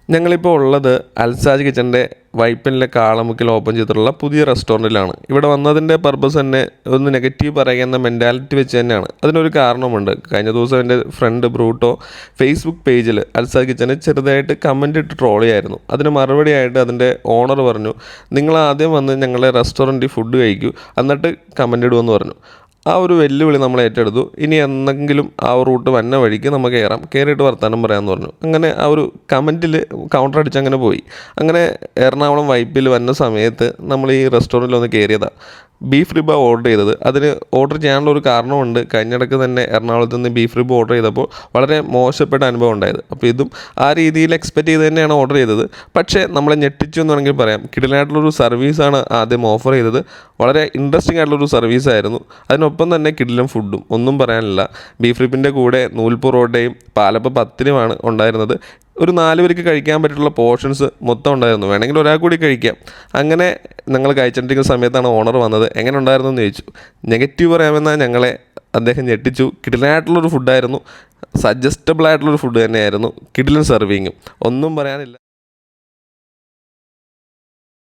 ഞങ്ങളിപ്പോൾ ഉള്ളത് അൽസാജ് കിച്ചൻ്റെ വൈപ്പിനിലെ കാളമുക്കിൽ ഓപ്പൺ ചെയ്തിട്ടുള്ള പുതിയ റെസ്റ്റോറൻറ്റിലാണ്. ഇവിടെ വന്നതിൻ്റെ പർപ്പസ് തന്നെ ഒന്ന് നെഗറ്റീവ് പറയുന്ന മെൻറ്റാലിറ്റി വെച്ച് തന്നെയാണ്. അതിനൊരു കാരണമുണ്ട്. കഴിഞ്ഞ ദിവസം എൻ്റെ ഫ്രണ്ട് ബ്രൂട്ടോ ഫേസ്ബുക്ക് പേജിൽ അൽസാജ് കിച്ചനെ ചെറുതായിട്ട് കമൻ്റ് ഇട്ട് ട്രോൾ ചെയ്യായിരുന്നു. അതിന് മറുപടിയായിട്ട് അതിൻ്റെ ഓണർ പറഞ്ഞു, നിങ്ങൾ ആദ്യം വന്ന് ഞങ്ങളുടെ റെസ്റ്റോറൻറ്റിൽ ഫുഡ് കഴിക്കൂ, എന്നിട്ട് കമൻ്റ് ഇടുമെന്ന് പറഞ്ഞു. ആ ഒരു വെല്ലുവിളി നമ്മൾ ഏറ്റെടുത്തു. ഇനി എന്തെങ്കിലും ആ റൂട്ട് വന്ന വഴിക്ക് നമുക്ക് കയറിയിട്ട് വർത്താനം പറയാമെന്ന് പറഞ്ഞു. അങ്ങനെ ആ ഒരു കമൻറ്റിൽ കൗണ്ടർ അടിച്ച് അങ്ങനെ പോയി. അങ്ങനെ എറണാകുളം വൈപ്പിൽ വന്ന സമയത്ത് നമ്മൾ ഈ റെസ്റ്റോറൻറ്റിൽ ഒന്ന് കയറിയതാണ്. ബീഫ് റിബ ഓർഡർ ചെയ്തത്. അതിന് ഓർഡർ ചെയ്യാനുള്ള ഒരു കാരണമുണ്ട്. കഴിഞ്ഞിടയ്ക്ക് തന്നെ എറണാകുളത്ത് നിന്ന് ബീഫ് റിബ ഓർഡർ ചെയ്തപ്പോൾ വളരെ മോശപ്പെട്ട അനുഭവം ഉണ്ടായത്. അപ്പോൾ ഇതും ആ രീതിയിൽ എക്സ്പെക്റ്റ് ചെയ്ത് തന്നെയാണ് ഓർഡർ ചെയ്തത്. പക്ഷേ നമ്മളെ ഞെട്ടിച്ചു എന്ന് വേണമെങ്കിൽ പറയാം. കിടിലനായിട്ടുള്ളൊരു സർവീസാണ് ആദ്യം ഓഫർ ചെയ്തത്. വളരെ ഇൻട്രസ്റ്റിംഗ് ആയിട്ടുള്ളൊരു സർവീസായിരുന്നു. അതിനൊപ്പം തന്നെ കിടിലൻ ഫുഡും, ഒന്നും പറയാനില്ല. ബീഫ് റിബിൻ്റെ കൂടെ നൂൽ പൊറോട്ടയും പാലപ്പ പത്തിരിയുമാണ് ഉണ്ടായിരുന്നത്. ഒരു 4 പേർക്ക് കഴിക്കാൻ പറ്റിയിട്ടുള്ള പോർഷൻസ് മൊത്തം ഉണ്ടായിരുന്നു. വേണമെങ്കിൽ ഒരാൾ കൂടി കഴിക്കാം. അങ്ങനെ ഞങ്ങൾ കഴിച്ചുകൊണ്ടിരിക്കുന്ന സമയത്താണ് ഓണർ വന്നത്. എങ്ങനെ ഉണ്ടായിരുന്നു എന്ന് ചോദിച്ചു. നെഗറ്റീവ് പറയാമെന്നാൽ ഞങ്ങളെ അദ്ദേഹം ഞെട്ടിച്ചു. കിടിലനായിട്ടുള്ളൊരു ഫുഡായിരുന്നു. സജസ്റ്റബിൾ ആയിട്ടുള്ളൊരു ഫുഡ് തന്നെയായിരുന്നു. കിടിലൻ സെർവിങ്ങും, ഒന്നും പറയാനില്ല.